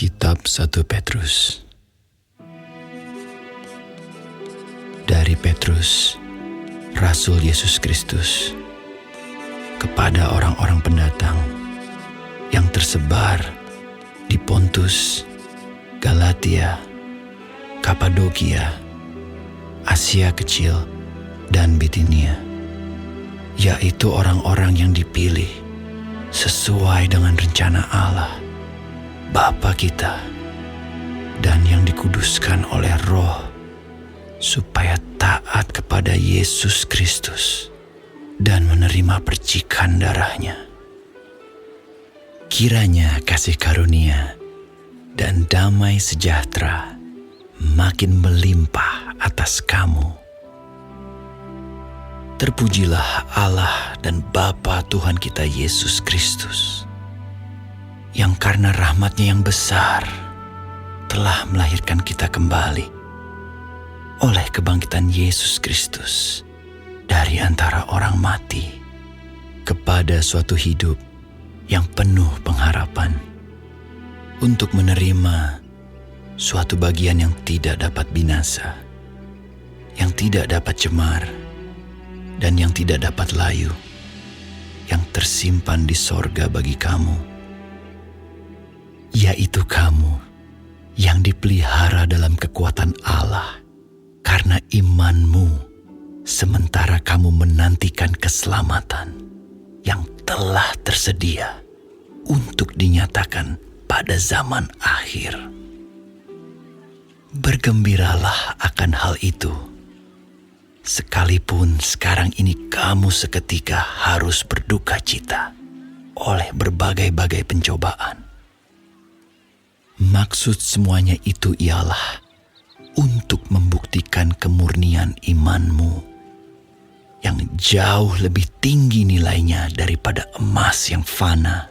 Kitab 1 Petrus. Dari Petrus, Rasul Yesus Kristus, kepada orang-orang pendatang yang tersebar di Pontus, Galatia, Kapadokia, Asia Kecil, dan Bitinia, yaitu orang-orang yang dipilih sesuai dengan rencana Allah, Bapa kita, dan yang dikuduskan oleh Roh, supaya taat kepada Yesus Kristus dan menerima percikan darahnya. Kiranya kasih karunia dan damai sejahtera makin melimpah atas kamu. Terpujilah Allah dan Bapa Tuhan kita Yesus Kristus, yang karena rahmat-Nya yang besar telah melahirkan kita kembali oleh kebangkitan Yesus Kristus dari antara orang mati kepada suatu hidup yang penuh pengharapan, untuk menerima suatu bagian yang tidak dapat binasa, yang tidak dapat cemar, dan yang tidak dapat layu, yang tersimpan di sorga bagi kamu, yaitu kamu yang dipelihara dalam kekuatan Allah karena imanmu, sementara kamu menantikan keselamatan yang telah tersedia untuk dinyatakan pada zaman akhir. Bergembiralah akan hal itu, sekalipun sekarang ini kamu seketika harus berduka cita oleh berbagai-bagai pencobaan. Maksud semuanya itu ialah untuk membuktikan kemurnian imanmu yang jauh lebih tinggi nilainya daripada emas yang fana,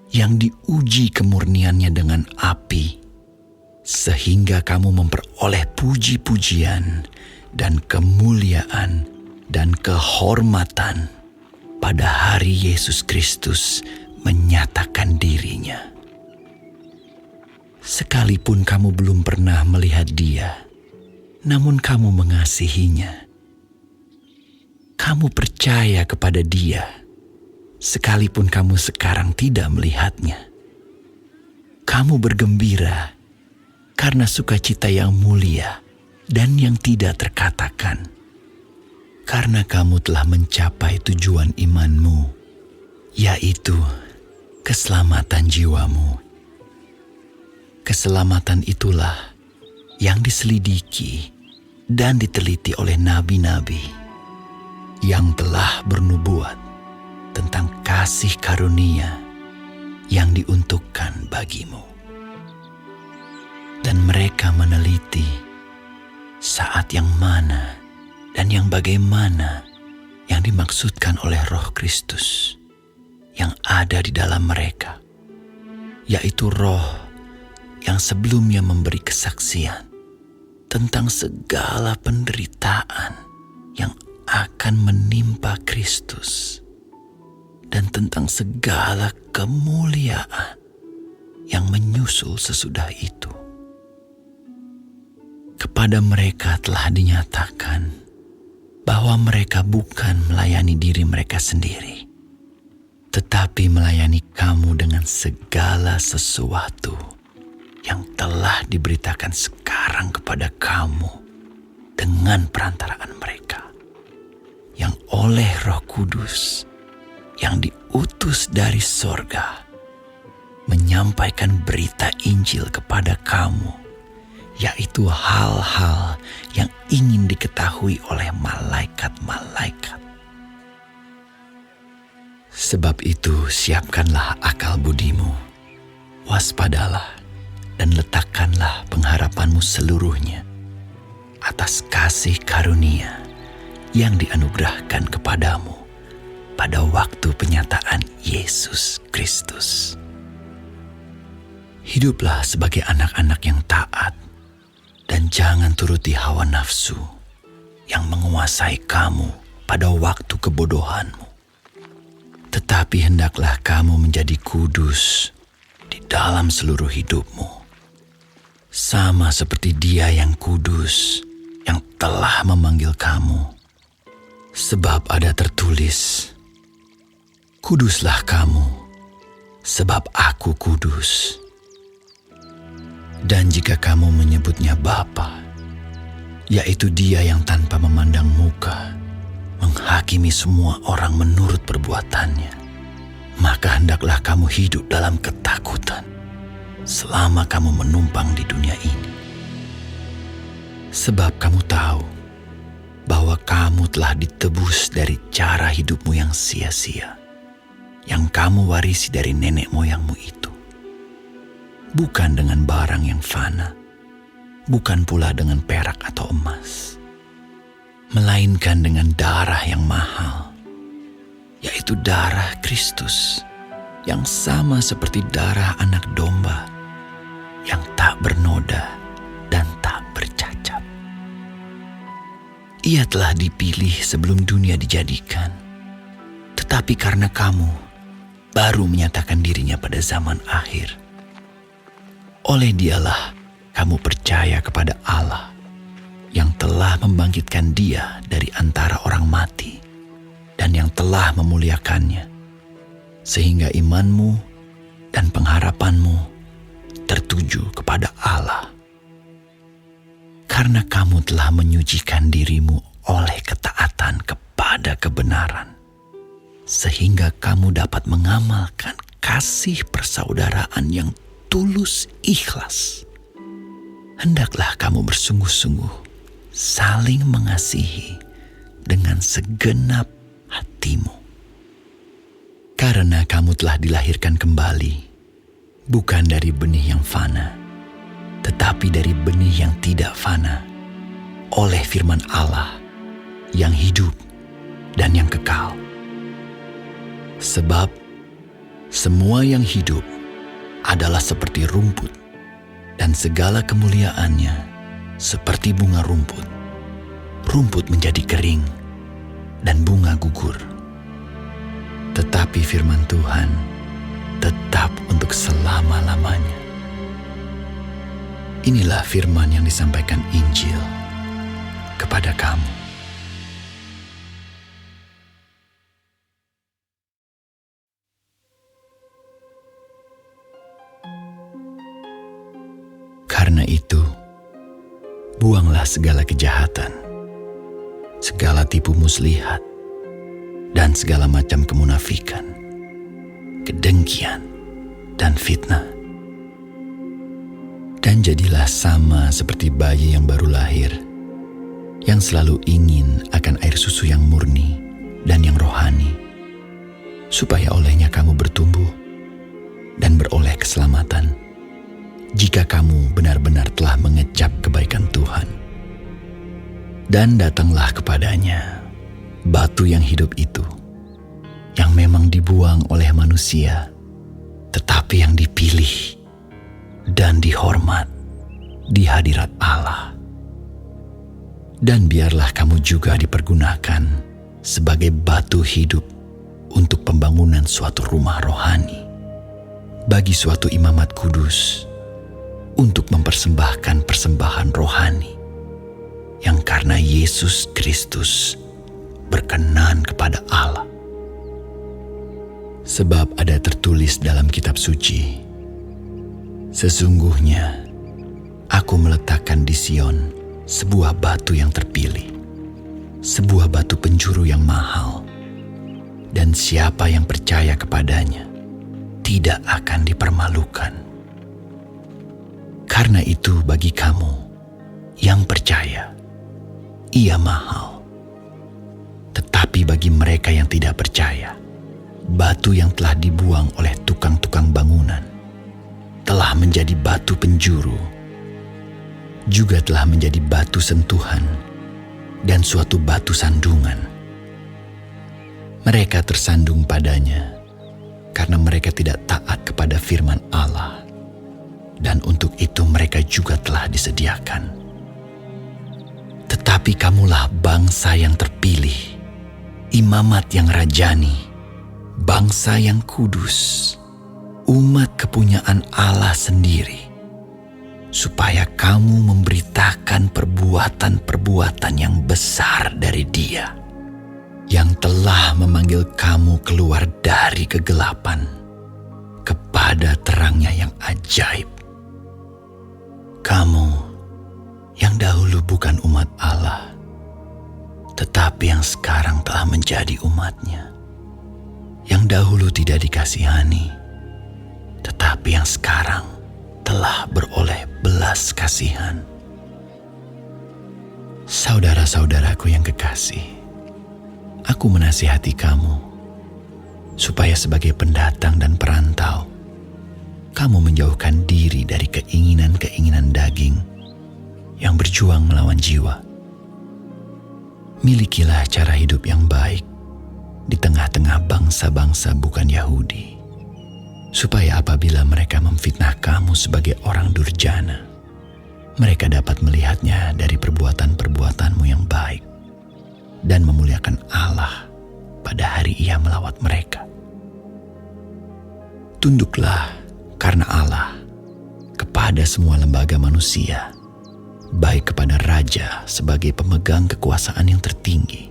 yang diuji kemurniannya dengan api, sehingga kamu memperoleh puji-pujian dan kemuliaan dan kehormatan pada hari Yesus Kristus menyatakan dirinya. Sekalipun kamu belum pernah melihat Dia, namun kamu mengasihinya. Kamu percaya kepada Dia, sekalipun kamu sekarang tidak melihatnya. Kamu bergembira karena sukacita yang mulia dan yang tidak terkatakan, karena kamu telah mencapai tujuan imanmu, yaitu keselamatan jiwamu. Keselamatan itulah yang diselidiki dan diteliti oleh nabi-nabi yang telah bernubuat tentang kasih karunia yang diuntukkan bagimu. Dan mereka meneliti saat yang mana dan yang bagaimana yang dimaksudkan oleh Roh Kristus yang ada di dalam mereka, yaitu Roh yang sebelumnya memberi kesaksian tentang segala penderitaan yang akan menimpa Kristus dan tentang segala kemuliaan yang menyusul sesudah itu. Kepada mereka telah dinyatakan bahwa mereka bukan melayani diri mereka sendiri, tetapi melayani kamu dengan segala sesuatu yang telah diberitakan sekarang kepada kamu dengan perantaraan mereka, yang oleh Roh Kudus yang diutus dari sorga menyampaikan berita Injil kepada kamu, yaitu hal-hal yang ingin diketahui oleh malaikat-malaikat. Sebab itu siapkanlah akal budimu, waspadalah, dan letakkanlah pengharapanmu seluruhnya atas kasih karunia yang dianugerahkan kepadamu pada waktu penyataan Yesus Kristus. Hiduplah sebagai anak-anak yang taat, dan jangan turuti hawa nafsu yang menguasai kamu pada waktu kebodohanmu. Tetapi hendaklah kamu menjadi kudus di dalam seluruh hidupmu. Sama seperti Dia yang kudus, yang telah memanggil kamu. Sebab ada tertulis, "Kuduslah kamu, sebab Aku kudus." Dan jika kamu menyebutnya Bapa, yaitu Dia yang tanpa memandang muka, menghakimi semua orang menurut perbuatannya, maka hendaklah kamu hidup dalam ketakutan selama kamu menumpang di dunia ini. Sebab kamu tahu bahwa kamu telah ditebus dari cara hidupmu yang sia-sia, yang kamu warisi dari nenek moyangmu itu. Bukan dengan barang yang fana, bukan pula dengan perak atau emas, melainkan dengan darah yang mahal, yaitu darah Kristus, yang sama seperti darah anak domba, yang tak bernoda dan tak bercacat. Ia telah dipilih sebelum dunia dijadikan, tetapi karena kamu baru menyatakan dirinya pada zaman akhir. Oleh Dialah kamu percaya kepada Allah yang telah membangkitkan Dia dari antara orang mati dan yang telah memuliakannya, sehingga imanmu dan pengharapanmu tertuju kepada Allah. Karena kamu telah menyucikan dirimu oleh ketaatan kepada kebenaran, sehingga kamu dapat mengamalkan kasih persaudaraan yang tulus ikhlas. Hendaklah kamu bersungguh-sungguh saling mengasihi dengan segenap hatimu. Karena kamu telah dilahirkan kembali, bukan dari benih yang fana, tetapi dari benih yang tidak fana, oleh firman Allah yang hidup dan yang kekal. Sebab semua yang hidup adalah seperti rumput, dan segala kemuliaannya seperti bunga rumput. Rumput menjadi kering, dan bunga gugur. Tetapi firman Tuhan tetap untuk selama-lamanya. Inilah firman yang disampaikan Injil kepada kamu. Karena itu, buanglah segala kejahatan, segala tipu muslihat, dan segala macam kemunafikan, kedengkian, dan fitnah. Dan jadilah sama seperti bayi yang baru lahir, yang selalu ingin akan air susu yang murni dan yang rohani, supaya olehnya kamu bertumbuh dan beroleh keselamatan, jika kamu benar-benar telah mengecap kebaikan Tuhan. Dan datanglah kepadanya batu yang hidup itu, yang memang dibuang oleh manusia, tetapi yang dipilih dan dihormat di hadirat Allah. Dan biarlah kamu juga dipergunakan sebagai batu hidup untuk pembangunan suatu rumah rohani, bagi suatu imamat kudus, untuk mempersembahkan persembahan rohani yang karena Yesus Kristus berkenan kepada Allah. Sebab ada tertulis dalam kitab suci, "Sesungguhnya Aku meletakkan di Sion sebuah batu yang terpilih, sebuah batu penjuru yang mahal, dan siapa yang percaya kepadanya tidak akan dipermalukan." Karena itu bagi kamu yang percaya, ia mahal. Tetapi bagi mereka yang tidak percaya, batu yang telah dibuang oleh tukang-tukang bangunan telah menjadi batu penjuru, juga telah menjadi batu sentuhan dan suatu batu sandungan. Mereka tersandung padanya karena mereka tidak taat kepada firman Allah, dan untuk itu mereka juga telah disediakan. Tetapi kamulah bangsa yang terpilih, imamat yang rajani, bangsa yang kudus, umat kepunyaan Allah sendiri, supaya kamu memberitakan perbuatan-perbuatan yang besar dari Dia, yang telah memanggil kamu keluar dari kegelapan kepada terangnya yang ajaib. Kamu yang dahulu bukan umat Allah, tetapi yang sekarang telah menjadi umat-Nya, yang dahulu tidak dikasihani, tetapi yang sekarang telah beroleh belas kasihan. Saudara-saudaraku yang kekasih, aku menasihati kamu, supaya sebagai pendatang dan perantau, kamu menjauhkan diri dari keinginan-keinginan daging yang berjuang melawan jiwa. Milikilah cara hidup yang baik di tengah-tengah bangsa-bangsa bukan Yahudi, supaya apabila mereka memfitnah kamu sebagai orang durjana, mereka dapat melihatnya dari perbuatan-perbuatanmu yang baik dan memuliakan Allah pada hari Ia melawat mereka. Tunduklah karena Allah kepada semua lembaga manusia, baik kepada raja sebagai pemegang kekuasaan yang tertinggi,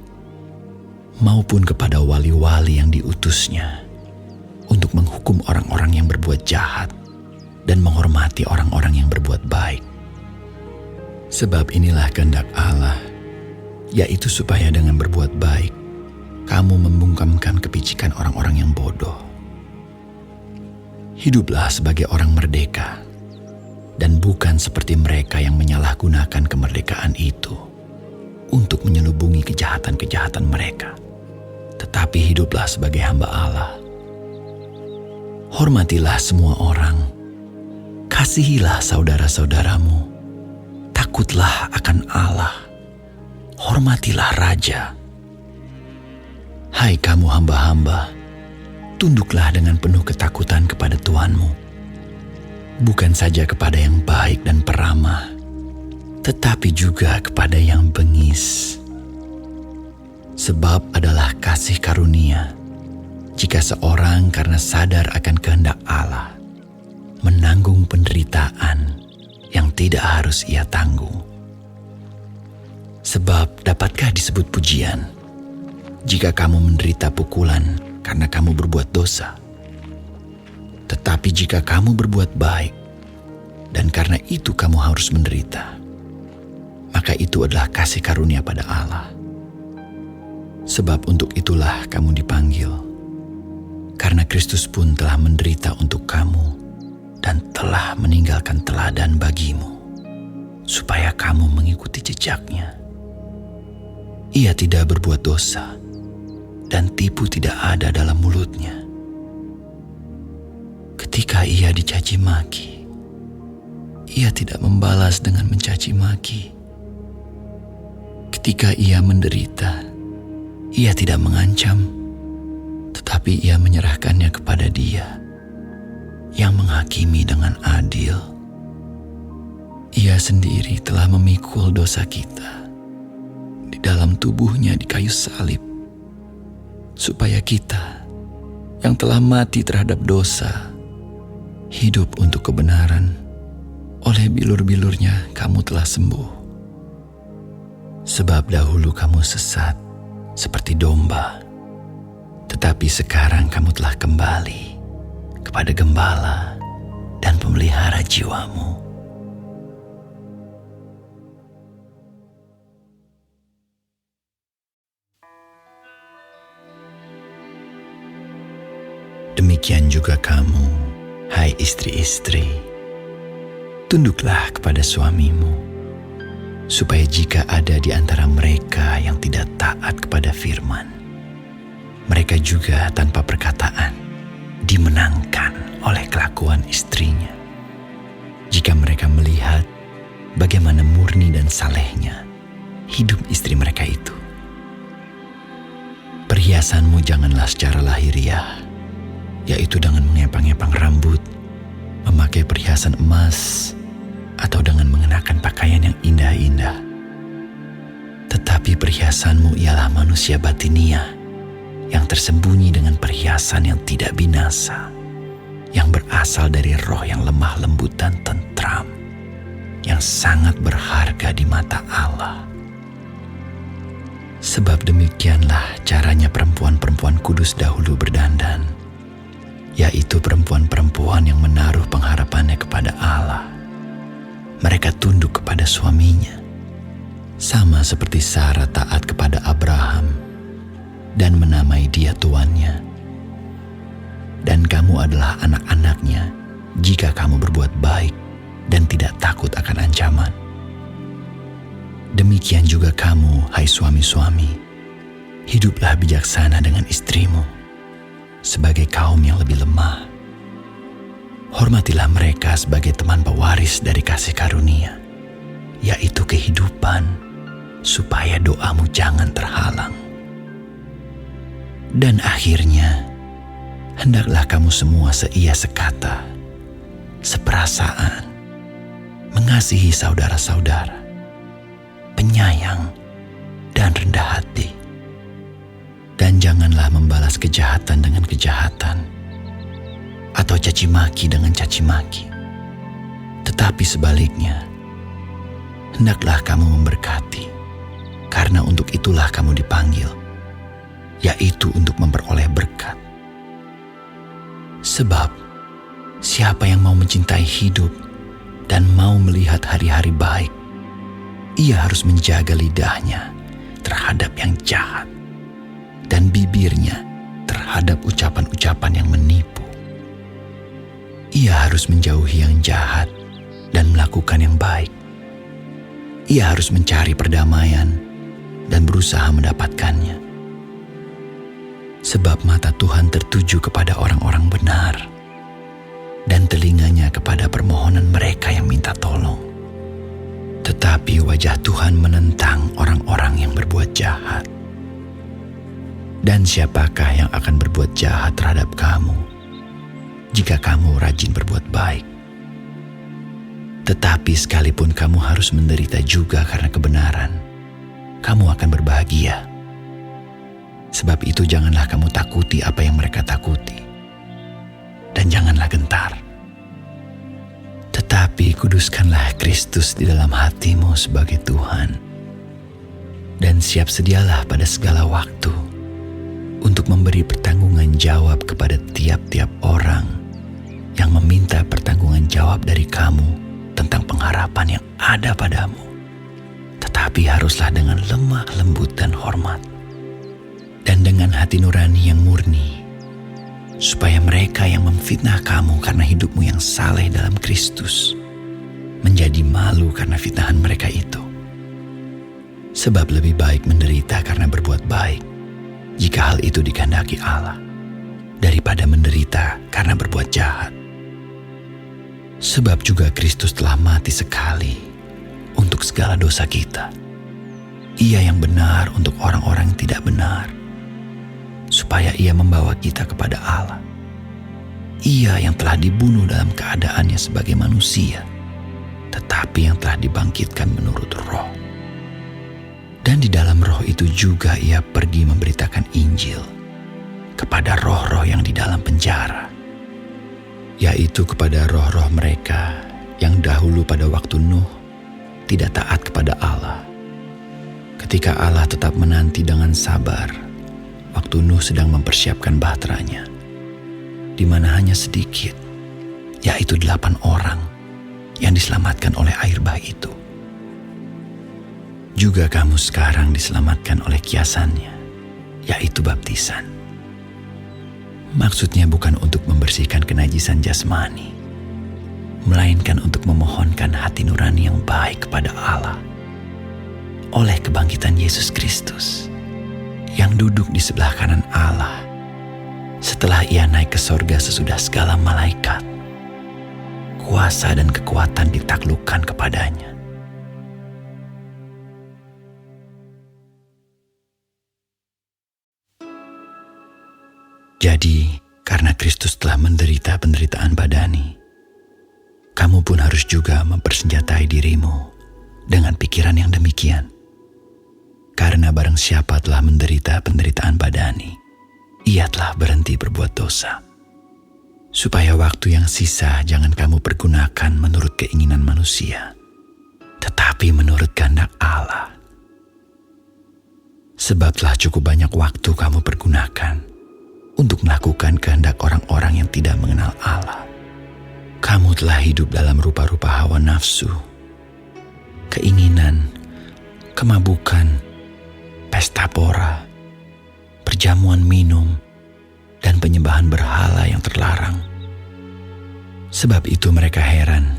maupun kepada wali-wali yang diutusnya untuk menghukum orang-orang yang berbuat jahat dan menghormati orang-orang yang berbuat baik. Sebab inilah kehendak Allah, yaitu supaya dengan berbuat baik, kamu membungkamkan kepicikan orang-orang yang bodoh. Hiduplah sebagai orang merdeka, dan bukan seperti mereka yang menyalahgunakan kemerdekaan itu untuk menyelubungi kejahatan-kejahatan mereka, tetapi hiduplah sebagai hamba Allah. Hormatilah semua orang, kasihilah saudara-saudaramu, takutlah akan Allah, hormatilah raja. Hai kamu hamba-hamba, tunduklah dengan penuh ketakutan kepada Tuhanmu, bukan saja kepada yang baik dan peramah, tetapi juga kepada yang bengis. Sebab adalah kasih karunia jika seorang karena sadar akan kehendak Allah menanggung penderitaan yang tidak harus ia tanggung. Sebab dapatkah disebut pujian jika kamu menderita pukulan karena kamu berbuat dosa? Tetapi jika kamu berbuat baik, dan karena itu kamu harus menderita, maka itu adalah kasih karunia pada Allah. Sebab untuk itulah kamu dipanggil, karena Kristus pun telah menderita untuk kamu dan telah meninggalkan teladan bagimu, supaya kamu mengikuti jejaknya. Ia tidak berbuat dosa, dan tipu tidak ada dalam mulutnya. Ketika ia dicaci maki, ia tidak membalas dengan mencaci maki. Ketika ia menderita, ia tidak mengancam, tetapi ia menyerahkannya kepada Dia yang menghakimi dengan adil. Ia sendiri telah memikul dosa kita di dalam tubuhnya di kayu salib, supaya kita yang telah mati terhadap dosa hidup untuk kebenaran. Oleh bilur-bilurnya kamu telah sembuh. Sebab dahulu kamu sesat seperti domba, tetapi sekarang kamu telah kembali kepada Gembala dan Pemelihara jiwamu. Demikian juga kamu, hai istri-istri, tunduklah kepada suamimu, supaya jika ada di antara mereka yang tidak taat kepada firman, mereka juga tanpa perkataan dimenangkan oleh kelakuan istrinya. Jika mereka melihat bagaimana murni dan salehnya hidup istri mereka itu. Perhiasanmu janganlah secara lahiriah, yaitu dengan mengepang-epang rambut, memakai perhiasan emas, atau dengan mengenakan pakaian yang indah-indah. Tetapi perhiasanmu ialah manusia batinia yang tersembunyi dengan perhiasan yang tidak binasa, yang berasal dari roh yang lemah lembut dan tentram, yang sangat berharga di mata Allah. Sebab demikianlah caranya perempuan-perempuan kudus dahulu berdandan, yaitu perempuan-perempuan yang menaruh pengharapannya kepada Allah. Mereka tunduk kepada suaminya, sama seperti Sarah taat kepada Abraham dan menamai dia tuannya. Dan kamu adalah anak-anaknya jika kamu berbuat baik dan tidak takut akan ancaman. Demikian juga kamu, hai suami-suami, hiduplah bijaksana dengan istrimu, sebagai kaum yang lebih lemah. Hormatilah mereka sebagai teman pewaris dari kasih karunia, yaitu kehidupan, supaya doamu jangan terhalang. Dan akhirnya, hendaklah kamu semua seia sekata, seperasaan, mengasihi saudara-saudara, penyayang, dan rendah hati. Dan janganlah membalas kejahatan dengan kejahatan, atau caci maki dengan caci maki. Tetapi sebaliknya, hendaklah kamu memberkati, karena untuk itulah kamu dipanggil, yaitu untuk memperoleh berkat. Sebab, siapa yang mau mencintai hidup dan mau melihat hari-hari baik, ia harus menjaga lidahnya terhadap yang jahat dan bibirnya terhadap ucapan-ucapan yang menipu. Ia harus menjauhi yang jahat dan melakukan yang baik. Ia harus mencari perdamaian dan berusaha mendapatkannya. Sebab mata Tuhan tertuju kepada orang-orang benar, dan telinganya kepada permohonan mereka yang minta tolong. Tetapi wajah Tuhan menentang orang-orang yang berbuat jahat. Dan siapakah yang akan berbuat jahat terhadap kamu, jika kamu rajin berbuat baik? Tetapi sekalipun kamu harus menderita juga karena kebenaran, kamu akan berbahagia. Sebab itu janganlah kamu takuti apa yang mereka takuti, dan janganlah gentar. Tetapi kuduskanlah Kristus di dalam hatimu sebagai Tuhan, dan siap sedialah pada segala waktu untuk memberi pertanggungan jawab kepada tiap-tiap orang yang meminta pertanggungan jawab dari kamu tentang pengharapan yang ada padamu. Tetapi haruslah dengan lemah lembut dan hormat, dan dengan hati nurani yang murni, supaya mereka yang memfitnah kamu karena hidupmu yang saleh dalam Kristus menjadi malu karena fitnahan mereka itu. Sebab lebih baik menderita karena berbuat baik, jika hal itu dikehendaki Allah, daripada menderita karena berbuat jahat. Sebab juga Kristus telah mati sekali untuk segala dosa kita. Ia yang benar untuk orang-orang yang tidak benar, supaya ia membawa kita kepada Allah. Ia yang telah dibunuh dalam keadaannya sebagai manusia, tetapi yang telah dibangkitkan menurut roh. Dan di dalam roh itu juga ia pergi memberitakan Injil kepada roh-roh yang di dalam penjara, yaitu kepada roh-roh mereka yang dahulu pada waktu Nuh tidak taat kepada Allah, ketika Allah tetap menanti dengan sabar waktu Nuh sedang mempersiapkan bahteranya, di mana hanya sedikit, yaitu 8 orang yang diselamatkan oleh air bah itu. Juga kamu sekarang diselamatkan oleh kiasannya, yaitu baptisan. Maksudnya bukan untuk membersihkan kenajisan jasmani, melainkan untuk memohonkan hati nurani yang baik kepada Allah oleh kebangkitan Yesus Kristus, yang duduk di sebelah kanan Allah setelah ia naik ke sorga sesudah segala malaikat, kuasa dan kekuatan ditaklukkan kepadanya. Jadi, karena Kristus telah menderita penderitaan badani, kamu pun harus juga mempersenjatai dirimu dengan pikiran yang demikian. Karena barang siapa telah menderita penderitaan badani, ia telah berhenti berbuat dosa. supaya waktu yang sisa jangan kamu pergunakan menurut keinginan manusia, tetapi menurut kehendak Allah. Sebab telah cukup banyak waktu kamu pergunakan untuk melakukan kehendak orang-orang yang tidak mengenal Allah. Kamu telah hidup dalam rupa-rupa hawa nafsu, keinginan, kemabukan, pesta pora, perjamuan minum, dan penyembahan berhala yang terlarang. Sebab itu mereka heran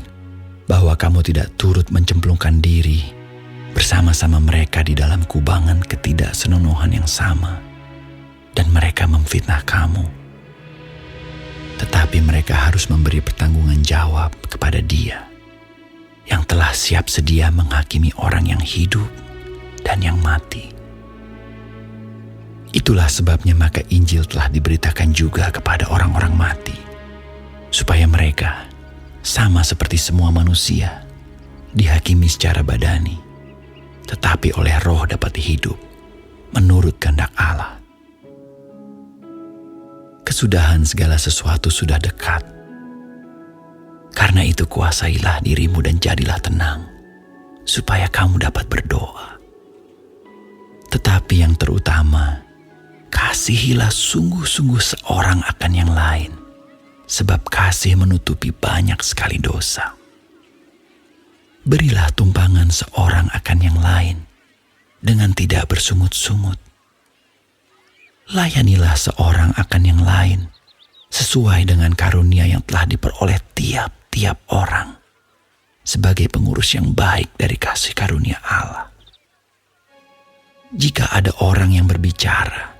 bahwa kamu tidak turut mencemplungkan diri bersama-sama mereka di dalam kubangan ketidaksenonohan yang sama, dan mereka memfitnah kamu. Tetapi mereka harus memberi pertanggungan jawab kepada Dia yang telah siap sedia menghakimi orang yang hidup dan yang mati. Itulah sebabnya maka Injil telah diberitakan juga kepada orang-orang mati, supaya mereka, sama seperti semua manusia, dihakimi secara badani, tetapi oleh Roh dapat hidup menurut kehendak Allah. Kesudahan segala sesuatu sudah dekat. Karena itu kuasailah dirimu dan jadilah tenang, supaya kamu dapat berdoa. Tetapi yang terutama, kasihilah sungguh-sungguh seorang akan yang lain, sebab kasih menutupi banyak sekali dosa. Berilah tumpangan seorang akan yang lain dengan tidak bersungut-sungut. Layanilah seorang akan yang lain sesuai dengan karunia yang telah diperoleh tiap-tiap orang sebagai pengurus yang baik dari kasih karunia Allah. Jika ada orang yang berbicara,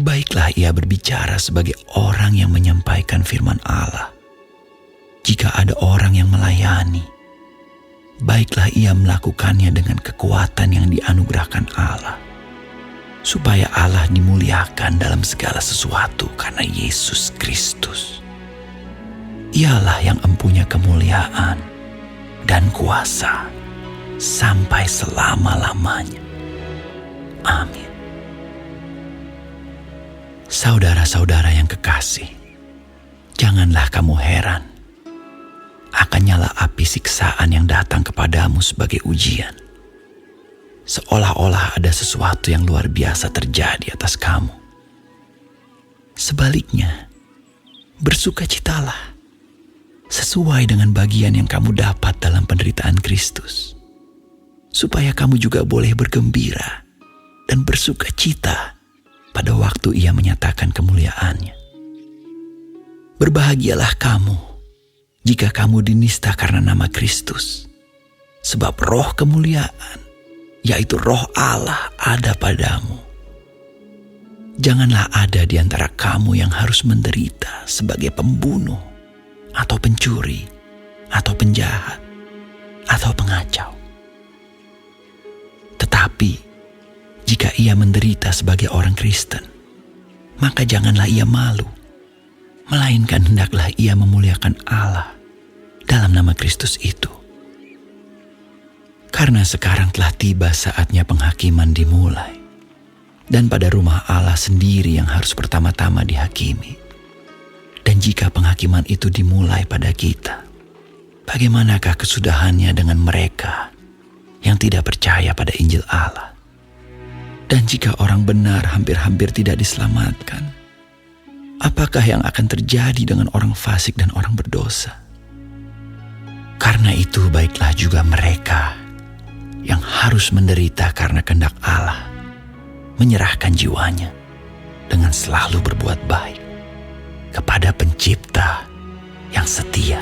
baiklah ia berbicara sebagai orang yang menyampaikan firman Allah. Jika ada orang yang melayani, baiklah ia melakukannya dengan kekuatan yang dianugerahkan Allah, supaya Allah dimuliakan dalam segala sesuatu karena Yesus Kristus. Ialah yang empunya kemuliaan dan kuasa sampai selama-lamanya. Amin. Saudara-saudara yang kekasih, janganlah kamu heran akan nyala api siksaan yang datang kepadamu sebagai ujian, seolah-olah ada sesuatu yang luar biasa terjadi atas kamu. Sebaliknya, bersukacitalah sesuai dengan bagian yang kamu dapat dalam penderitaan Kristus, supaya kamu juga boleh bergembira dan bersukacita pada waktu Ia menyatakan kemuliaannya. Berbahagialah kamu jika kamu dinista karena nama Kristus, sebab roh kemuliaan, yaitu roh Allah, ada padamu. Janganlah ada di antara kamu yang harus menderita sebagai pembunuh, atau pencuri, atau penjahat, atau pengacau. Tetapi jika ia menderita sebagai orang Kristen, maka janganlah ia malu, melainkan hendaklah ia memuliakan Allah dalam nama Kristus itu. Karena sekarang telah tiba saatnya penghakiman dimulai, dan pada rumah Allah sendiri yang harus pertama-tama dihakimi. Dan jika penghakiman itu dimulai pada kita, bagaimanakah kesudahannya dengan mereka yang tidak percaya pada Injil Allah? Dan jika orang benar hampir-hampir tidak diselamatkan, apakah yang akan terjadi dengan orang fasik dan orang berdosa? Karena itu baiklah juga mereka yang harus menderita karena kehendak Allah, menyerahkan jiwanya dengan selalu berbuat baik kepada Pencipta yang setia.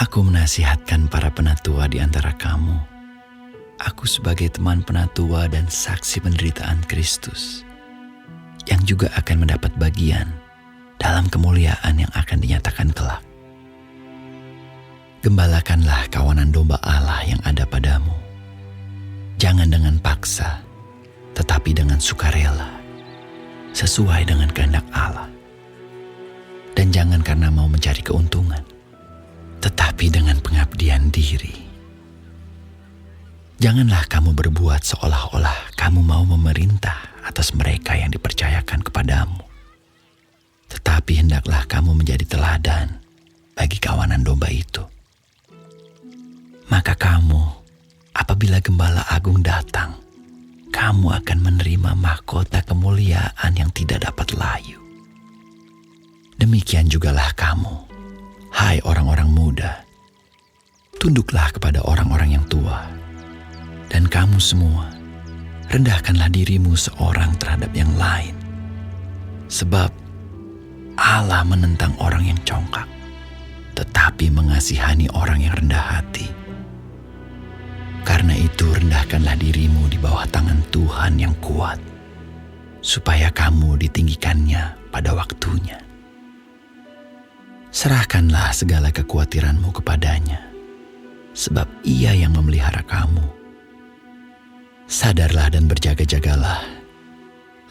Aku menasihatkan para penatua di antara kamu. Aku sebagai teman penatua dan saksi penderitaan Kristus, yang juga akan mendapat bagian dalam kemuliaan yang akan dinyatakan kelak. Gembalakanlah kawanan domba Allah yang ada padamu. Jangan dengan paksa, tetapi dengan sukarela, sesuai dengan kehendak Allah. Dan jangan karena mau mencari keuntungan, tetapi dengan pengabdian diri. Janganlah kamu berbuat seolah-olah kamu mau memerintah atas mereka yang dipercayakan kepadamu. Tetapi hendaklah kamu menjadi teladan bagi kawanan domba itu. Maka kamu, apabila Gembala Agung datang, kamu akan menerima mahkota kemuliaan yang tidak dapat layu. Demikian jugalah kamu, hai orang-orang muda. Tunduklah kepada orang-orang yang tua. Dan kamu semua, rendahkanlah dirimu seorang terhadap yang lain. Sebab Allah menentang orang yang congkak, tetapi mengasihani orang yang rendah hati. Karena itu rendahkanlah dirimu di bawah tangan Tuhan yang kuat, supaya kamu ditinggikannya pada waktunya. Serahkanlah segala kekhawatiranmu kepadanya, sebab Ia yang memelihara kamu. Sadarlah dan berjaga-jagalah.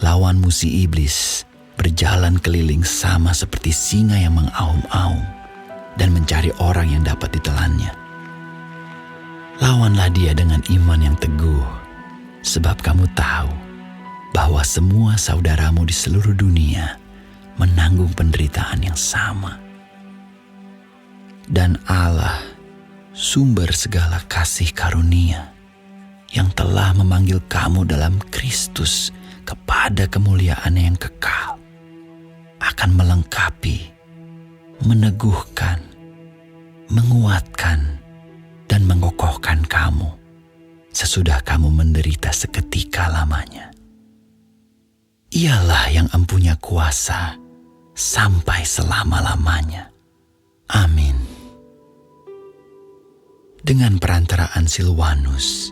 Lawanmu si iblis berjalan keliling sama seperti singa yang mengaum-aum dan mencari orang yang dapat ditelannya. Lawanlah dia dengan iman yang teguh, sebab kamu tahu bahwa semua saudaramu di seluruh dunia menanggung penderitaan yang sama. Dan Allah, sumber segala kasih karunia, yang telah memanggil kamu dalam Kristus kepada kemuliaan yang kekal, akan melengkapi, meneguhkan, menguatkan, dan mengokohkan kamu sesudah kamu menderita seketika lamanya. Ialah yang empunya kuasa sampai selama-lamanya. Amin. Dengan perantaraan Silwanus,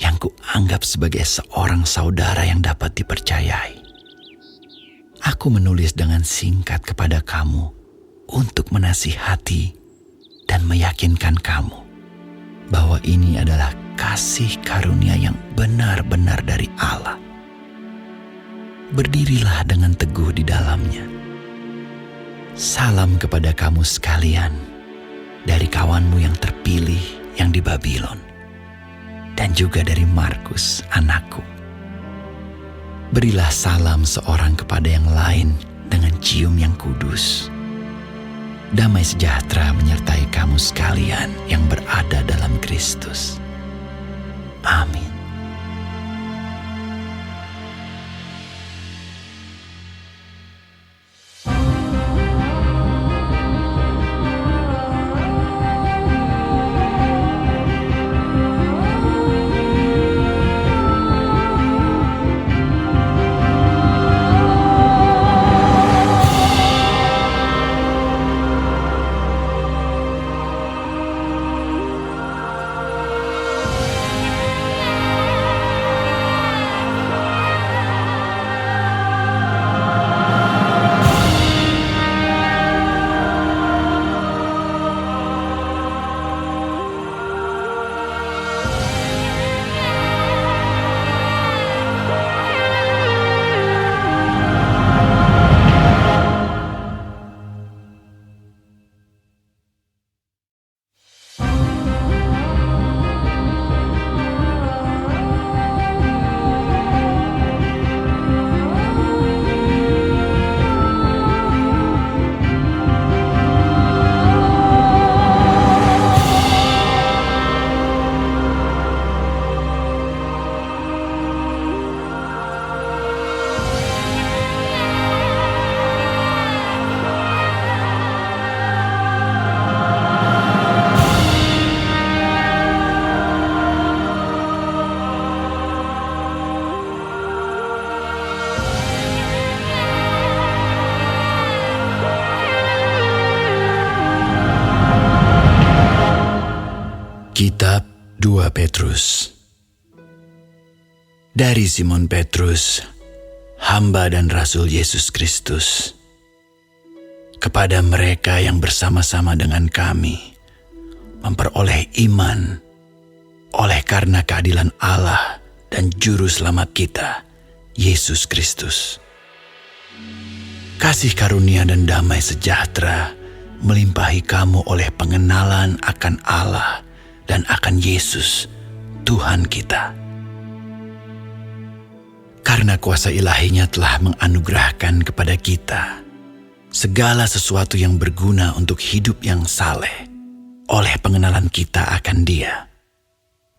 yang kuanggap sebagai seorang saudara yang dapat dipercayai, aku menulis dengan singkat kepada kamu untuk menasihati dan meyakinkan kamu bahwa ini adalah kasih karunia yang benar-benar dari Allah. Berdirilah dengan teguh di dalamnya. Salam kepada kamu sekalian dari kawanmu yang terpilih yang di Babylon, dan juga dari Markus, anakku. Berilah salam seorang kepada yang lain dengan cium yang kudus. Damai sejahtera menyertai kamu sekalian yang berada dalam Kristus. Amin. Kitab 2 Petrus. Dari Simon Petrus, hamba dan rasul Yesus Kristus, kepada mereka yang bersama-sama dengan kami memperoleh iman oleh karena keadilan Allah dan Juru Selamat kita, Yesus Kristus. Kasih karunia dan damai sejahtera melimpahi kamu oleh pengenalan akan Allah dan akan Yesus, Tuhan kita. Karena kuasa ilahinya telah menganugerahkan kepada kita segala sesuatu yang berguna untuk hidup yang saleh oleh pengenalan kita akan Dia,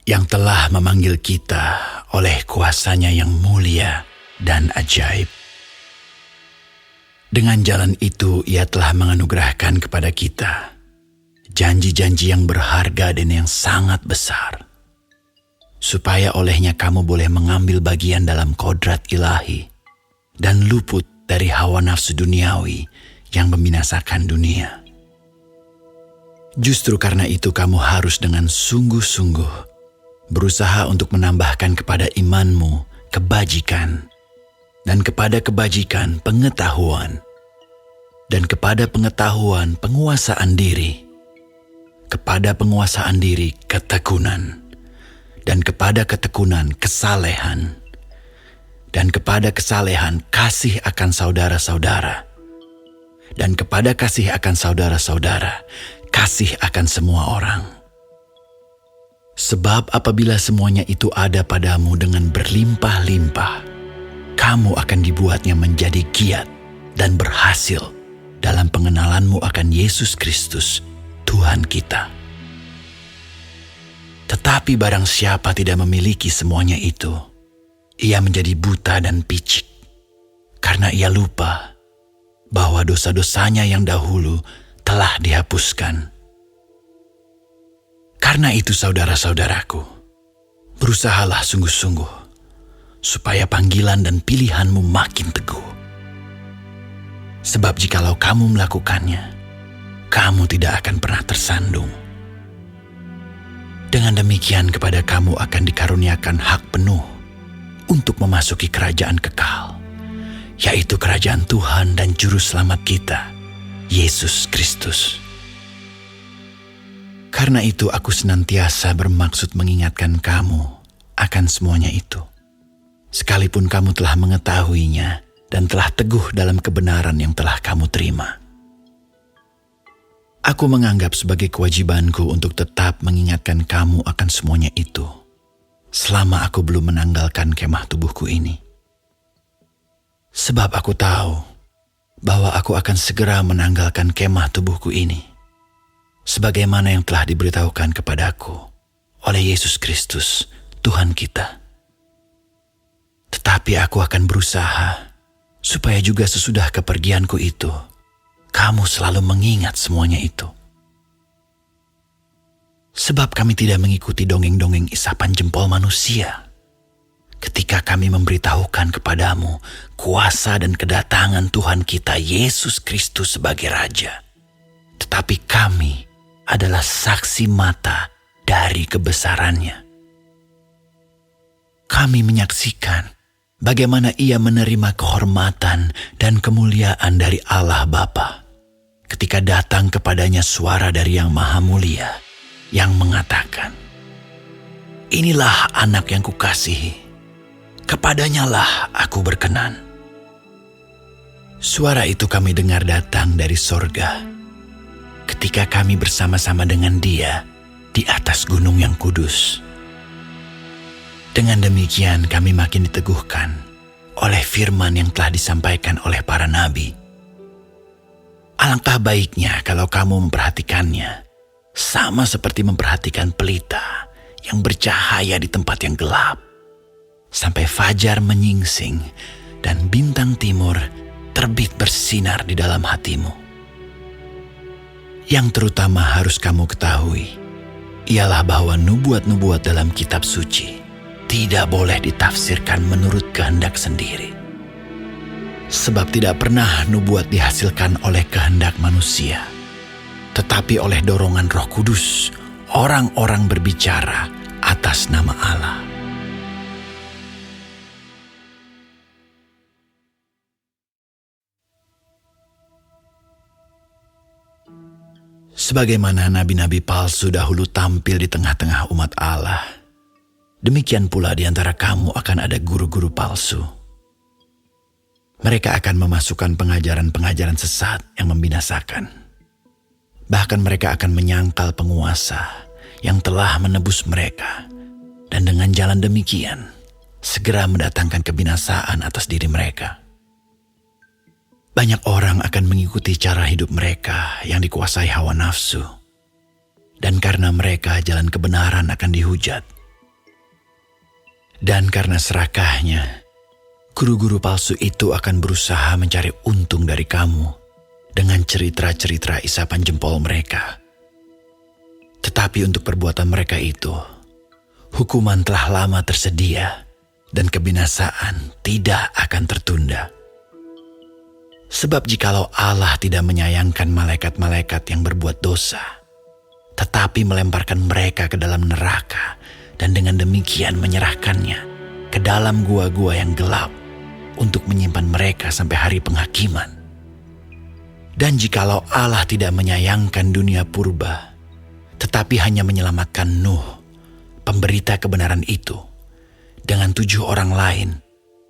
yang telah memanggil kita oleh kuasanya yang mulia dan ajaib. Dengan jalan itu Ia telah menganugerahkan kepada kita janji-janji yang berharga dan yang sangat besar, supaya olehnya kamu boleh mengambil bagian dalam kodrat ilahi dan luput dari hawa nafsu duniawi yang membinasakan dunia. Justru karena itu kamu harus dengan sungguh-sungguh berusaha untuk menambahkan kepada imanmu kebajikan, dan kepada kebajikan pengetahuan, dan kepada pengetahuan penguasaan diri, kepada penguasaan diri ketekunan, dan kepada ketekunan kesalehan, dan kepada kesalehan kasih akan saudara-saudara, dan kepada kasih akan saudara-saudara kasih akan semua orang. Sebab apabila semuanya itu ada padamu dengan berlimpah-limpah, kamu akan dibuatnya menjadi giat dan berhasil dalam pengenalanmu akan Yesus Kristus, Tuhan kita. Tetapi barang siapa tidak memiliki semuanya itu, ia menjadi buta dan picik, karena ia lupa bahwa dosa-dosanya yang dahulu telah dihapuskan. Karena itu saudara-saudaraku, berusahalah sungguh-sungguh supaya panggilan dan pilihanmu makin teguh. Sebab jikalau kamu melakukannya, kamu tidak akan pernah tersandung. Dengan demikian kepada kamu akan dikaruniakan hak penuh untuk memasuki kerajaan kekal, yaitu kerajaan Tuhan dan Juru Selamat kita, Yesus Kristus. Karena itu aku senantiasa bermaksud mengingatkan kamu akan semuanya itu, sekalipun kamu telah mengetahuinya dan telah teguh dalam kebenaran yang telah kamu terima. Aku menganggap sebagai kewajibanku untuk tetap mengingatkan kamu akan semuanya itu, selama aku belum menanggalkan kemah tubuhku ini. Sebab aku tahu bahwa aku akan segera menanggalkan kemah tubuhku ini, sebagaimana yang telah diberitahukan kepadaku oleh Yesus Kristus, Tuhan kita. Tetapi aku akan berusaha supaya juga sesudah kepergianku itu, kamu selalu mengingat semuanya itu. Sebab kami tidak mengikuti dongeng-dongeng isapan jempol manusia ketika kami memberitahukan kepadamu kuasa dan kedatangan Tuhan kita Yesus Kristus sebagai Raja. Tetapi kami adalah saksi mata dari kebesarannya. Kami menyaksikan bagaimana Ia menerima kehormatan dan kemuliaan dari Allah Bapa ketika datang kepadanya suara dari Yang Maha Mulia yang mengatakan, "Inilah anak yang kukasihi, kepadanyalah aku berkenan." Suara itu kami dengar datang dari sorga ketika kami bersama-sama dengan Dia di atas gunung yang kudus. Dengan demikian kami makin diteguhkan oleh firman yang telah disampaikan oleh para nabi. Alangkah baiknya kalau kamu memperhatikannya, sama seperti memperhatikan pelita yang bercahaya di tempat yang gelap, sampai fajar menyingsing dan bintang timur terbit bersinar di dalam hatimu. Yang terutama harus kamu ketahui ialah bahwa nubuat-nubuat dalam kitab suci tidak boleh ditafsirkan menurut kehendak sendiri. Sebab tidak pernah nubuat dihasilkan oleh kehendak manusia, tetapi oleh dorongan Roh Kudus, orang-orang berbicara atas nama Allah. Sebagaimana nabi-nabi palsu dahulu tampil di tengah-tengah umat Allah, demikian pula di antara kamu akan ada guru-guru palsu. Mereka akan memasukkan pengajaran-pengajaran sesat yang membinasakan. Bahkan mereka akan menyangkal penguasa yang telah menebus mereka, dan dengan jalan demikian segera mendatangkan kebinasaan atas diri mereka. Banyak orang akan mengikuti cara hidup mereka yang dikuasai hawa nafsu, dan karena mereka jalan kebenaran akan dihujat. Dan karena serakahnya, guru-guru palsu itu akan berusaha mencari untung dari kamu dengan cerita-cerita isapan jempol mereka. Tetapi untuk perbuatan mereka itu, hukuman telah lama tersedia dan kebinasaan tidak akan tertunda. Sebab jikalau Allah tidak menyayangkan malaikat-malaikat yang berbuat dosa, tetapi melemparkan mereka ke dalam neraka dan dengan demikian menyerahkannya ke dalam gua-gua yang gelap untuk menyimpan mereka sampai hari penghakiman. Dan jikalau Allah tidak menyayangkan dunia purba, tetapi hanya menyelamatkan Nuh, pemberita kebenaran itu, dengan 7 orang lain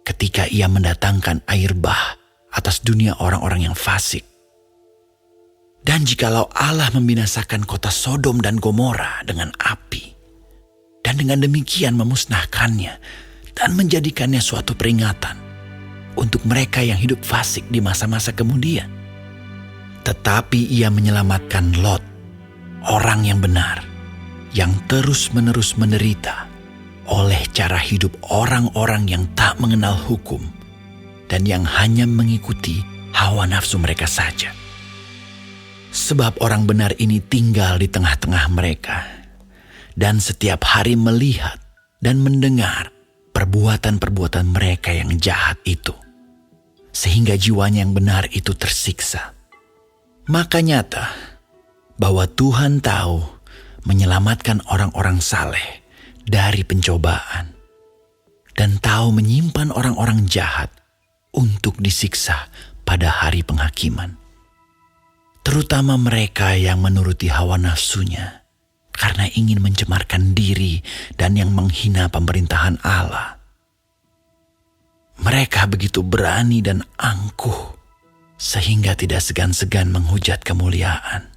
ketika ia mendatangkan air bah atas dunia orang-orang yang fasik. Dan jikalau Allah membinasakan kota Sodom dan Gomora dengan api, dan dengan demikian memusnahkannya dan menjadikannya suatu peringatan untuk mereka yang hidup fasik di masa-masa kemudian, tetapi ia menyelamatkan Lot, orang yang benar, yang terus-menerus menderita oleh cara hidup orang-orang yang tak mengenal hukum dan yang hanya mengikuti hawa nafsu mereka saja. Sebab orang benar ini tinggal di tengah-tengah mereka, dan setiap hari melihat dan mendengar perbuatan-perbuatan mereka yang jahat itu, sehingga jiwanya yang benar itu tersiksa. Maka nyata bahwa Tuhan tahu menyelamatkan orang-orang saleh dari pencobaan, dan tahu menyimpan orang-orang jahat untuk disiksa pada hari penghakiman. Terutama mereka yang menuruti hawa nafsunya karena ingin mencemarkan diri dan yang menghina pemerintahan Allah. Mereka begitu berani dan angkuh sehingga tidak segan-segan menghujat kemuliaan.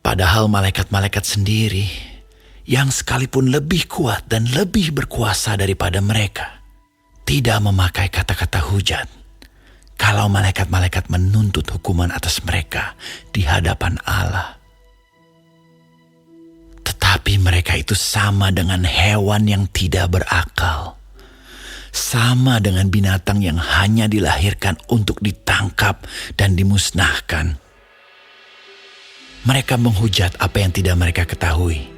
Padahal malaikat-malaikat sendiri yang sekalipun lebih kuat dan lebih berkuasa daripada mereka tidak memakai kata-kata hujat kalau malaikat-malaikat menuntut hukuman atas mereka di hadapan Allah. Tetapi mereka itu sama dengan hewan yang tidak berakal, sama dengan binatang yang hanya dilahirkan untuk ditangkap dan dimusnahkan. Mereka menghujat apa yang tidak mereka ketahui,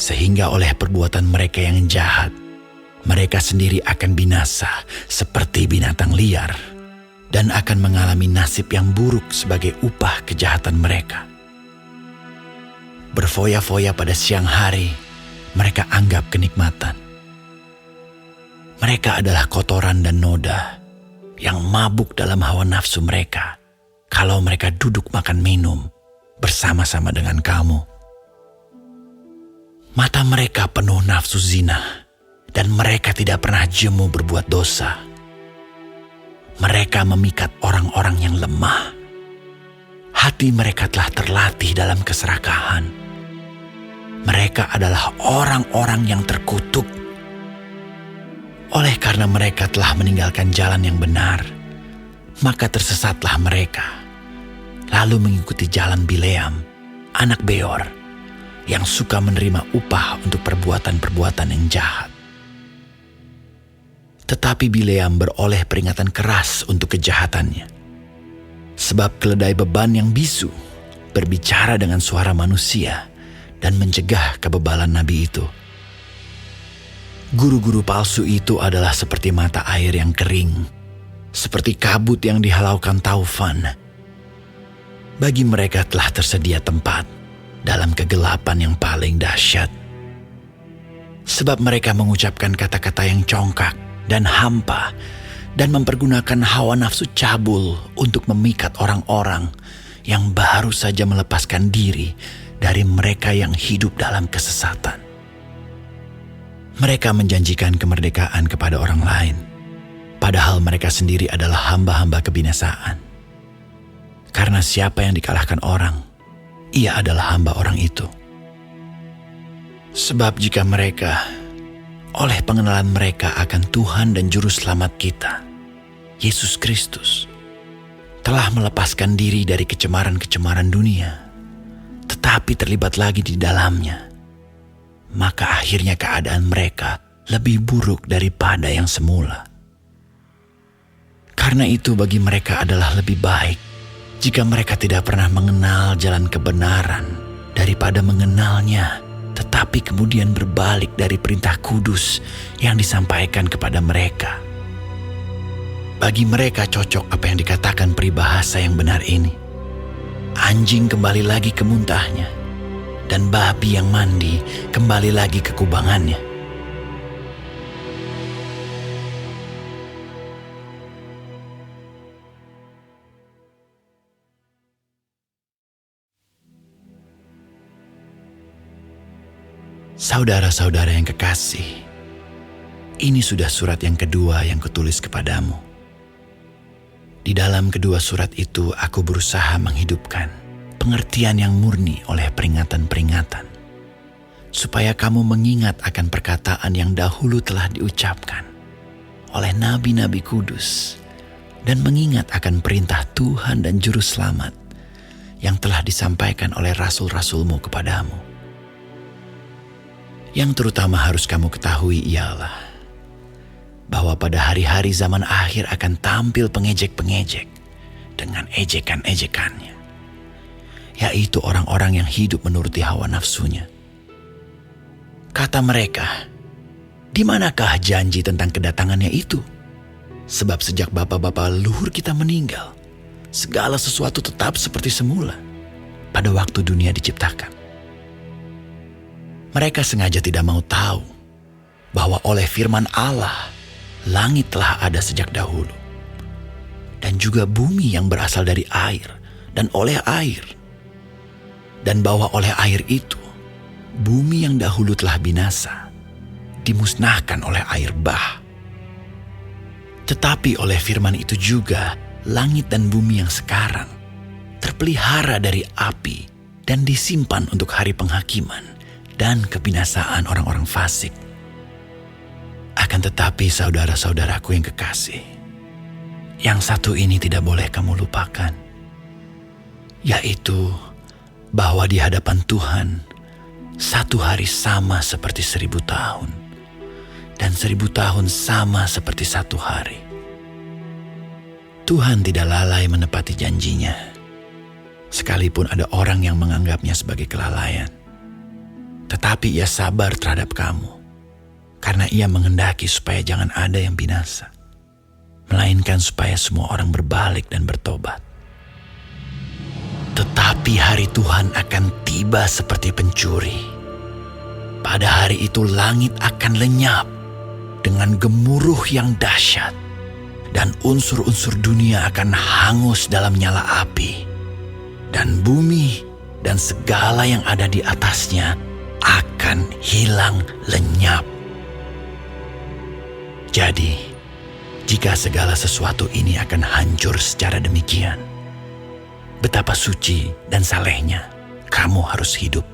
sehingga oleh perbuatan mereka yang jahat, mereka sendiri akan binasa seperti binatang liar dan akan mengalami nasib yang buruk sebagai upah kejahatan mereka. Berfoya-foya pada siang hari, mereka anggap kenikmatan. Mereka adalah kotoran dan noda yang mabuk dalam hawa nafsu mereka kalau mereka duduk makan minum bersama-sama dengan kamu. Mata mereka penuh nafsu zina, dan mereka tidak pernah jemu berbuat dosa. Mereka memikat orang-orang yang lemah. Hati mereka telah terlatih dalam keserakahan. Mereka adalah orang-orang yang terkutuk. Oleh karena mereka telah meninggalkan jalan yang benar, maka tersesatlah mereka, lalu mengikuti jalan Bileam, anak Beor, yang suka menerima upah untuk perbuatan-perbuatan yang jahat. Tetapi Bileam beroleh peringatan keras untuk kejahatannya. Sebab keledai beban yang bisu berbicara dengan suara manusia dan mencegah kebebalan nabi itu. Guru-guru palsu itu adalah seperti mata air yang kering, seperti kabut yang dihalaukan taufan. Bagi mereka telah tersedia tempat dalam kegelapan yang paling dahsyat. Sebab mereka mengucapkan kata-kata yang congkak dan hampa dan mempergunakan hawa nafsu cabul untuk memikat orang-orang yang baru saja melepaskan diri dari mereka yang hidup dalam kesesatan. Mereka menjanjikan kemerdekaan kepada orang lain, padahal mereka sendiri adalah hamba-hamba kebinasaan. Karena siapa yang dikalahkan orang, ia adalah hamba orang itu. Sebab jika mereka, oleh pengenalan mereka akan Tuhan dan Juru Selamat kita, Yesus Kristus, telah melepaskan diri dari kecemaran-kecemaran dunia, tetapi terlibat lagi di dalamnya, maka akhirnya keadaan mereka lebih buruk daripada yang semula. Karena itu bagi mereka adalah lebih baik jika mereka tidak pernah mengenal jalan kebenaran daripada mengenalnya, tetapi kemudian berbalik dari perintah kudus yang disampaikan kepada mereka. Bagi mereka cocok apa yang dikatakan peribahasa yang benar ini. Anjing kembali lagi ke muntahnya, dan babi yang mandi kembali lagi ke kubangannya. Saudara-saudara yang kekasih, ini sudah surat yang kedua yang kutulis kepadamu. Di dalam kedua surat itu aku berusaha menghidupkan pengertian yang murni oleh peringatan-peringatan, supaya kamu mengingat akan perkataan yang dahulu telah diucapkan oleh nabi-nabi kudus, dan mengingat akan perintah Tuhan dan Juru Selamat yang telah disampaikan oleh rasul-rasulmu kepadamu. Yang terutama harus kamu ketahui ialah bahwa pada hari-hari zaman akhir akan tampil pengejek-pengejek dengan ejekan-ejekannya, yaitu orang-orang yang hidup menuruti hawa nafsunya. Kata mereka, "Di manakah janji tentang kedatangannya itu? Sebab sejak bapa-bapa leluhur kita meninggal, segala sesuatu tetap seperti semula pada waktu dunia diciptakan." Mereka sengaja tidak mau tahu bahwa oleh firman Allah, langit telah ada sejak dahulu, dan juga bumi yang berasal dari air dan oleh air, dan bahwa oleh air itu, bumi yang dahulu telah binasa, dimusnahkan oleh air bah. Tetapi oleh firman itu juga, langit dan bumi yang sekarang terpelihara dari api dan disimpan untuk hari penghakiman dan kebinasaan orang-orang fasik. Akan tetapi saudara-saudaraku yang kekasih, yang satu ini tidak boleh kamu lupakan, yaitu bahwa di hadapan Tuhan, satu hari sama seperti 1000 tahun, dan 1000 tahun sama seperti satu hari. Tuhan tidak lalai menepati janjinya, sekalipun ada orang yang menganggapnya sebagai kelalaian. Tetapi ia sabar terhadap kamu, karena ia menghendaki supaya jangan ada yang binasa, melainkan supaya semua orang berbalik dan bertobat. Tetapi hari Tuhan akan tiba seperti pencuri. Pada hari itu langit akan lenyap dengan gemuruh yang dahsyat, dan unsur-unsur dunia akan hangus dalam nyala api, dan bumi dan segala yang ada di atasnya akan hilang lenyap. Jadi, jika segala sesuatu ini akan hancur secara demikian, betapa suci dan salehnya kamu harus hidup.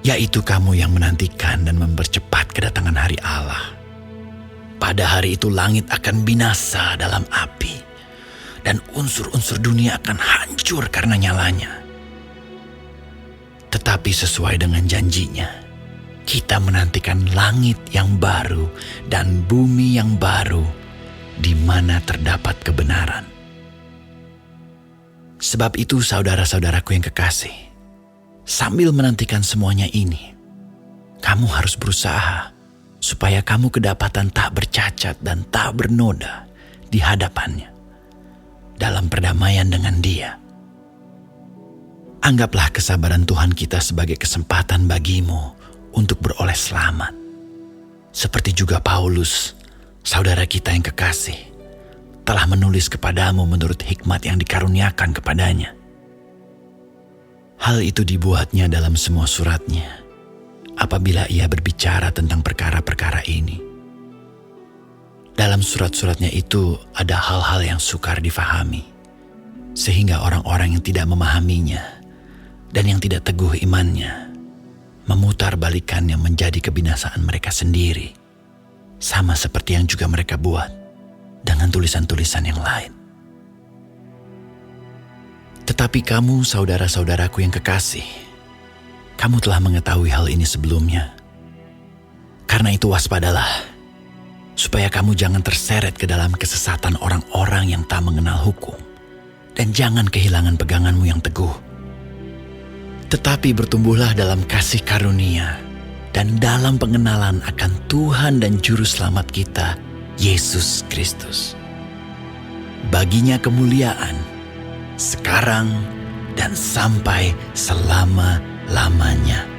Yaitu kamu yang menantikan dan mempercepat kedatangan hari Allah. Pada hari itu langit akan binasa dalam api, dan unsur-unsur dunia akan hancur karena nyalanya. Tetapi sesuai dengan janjinya, kita menantikan langit yang baru dan bumi yang baru di mana terdapat kebenaran. Sebab itu saudara-saudaraku yang kekasih, sambil menantikan semuanya ini, kamu harus berusaha supaya kamu kedapatan tak bercacat dan tak bernoda di hadapannya dalam perdamaian dengan Dia. Anggaplah kesabaran Tuhan kita sebagai kesempatan bagimu untuk beroleh selamat. Seperti juga Paulus, saudara kita yang kekasih, telah menulis kepadamu menurut hikmat yang dikaruniakan kepadanya. Hal itu dibuatnya dalam semua suratnya, apabila ia berbicara tentang perkara-perkara ini. Dalam surat-suratnya itu ada hal-hal yang sukar difahami, sehingga orang-orang yang tidak memahaminya dan yang tidak teguh imannya memutar balikannya menjadi kebinasaan mereka sendiri, sama seperti yang juga mereka buat dengan tulisan-tulisan yang lain. Tetapi kamu, saudara-saudaraku yang kekasih, kamu telah mengetahui hal ini sebelumnya. Karena itu waspadalah, supaya kamu jangan terseret ke dalam kesesatan orang-orang yang tak mengenal hukum, dan jangan kehilangan peganganmu yang teguh. Tetapi bertumbuhlah dalam kasih karunia dan dalam pengenalan akan Tuhan dan Juru Selamat kita, Yesus Kristus. Baginya kemuliaan, sekarang dan sampai selama-lamanya.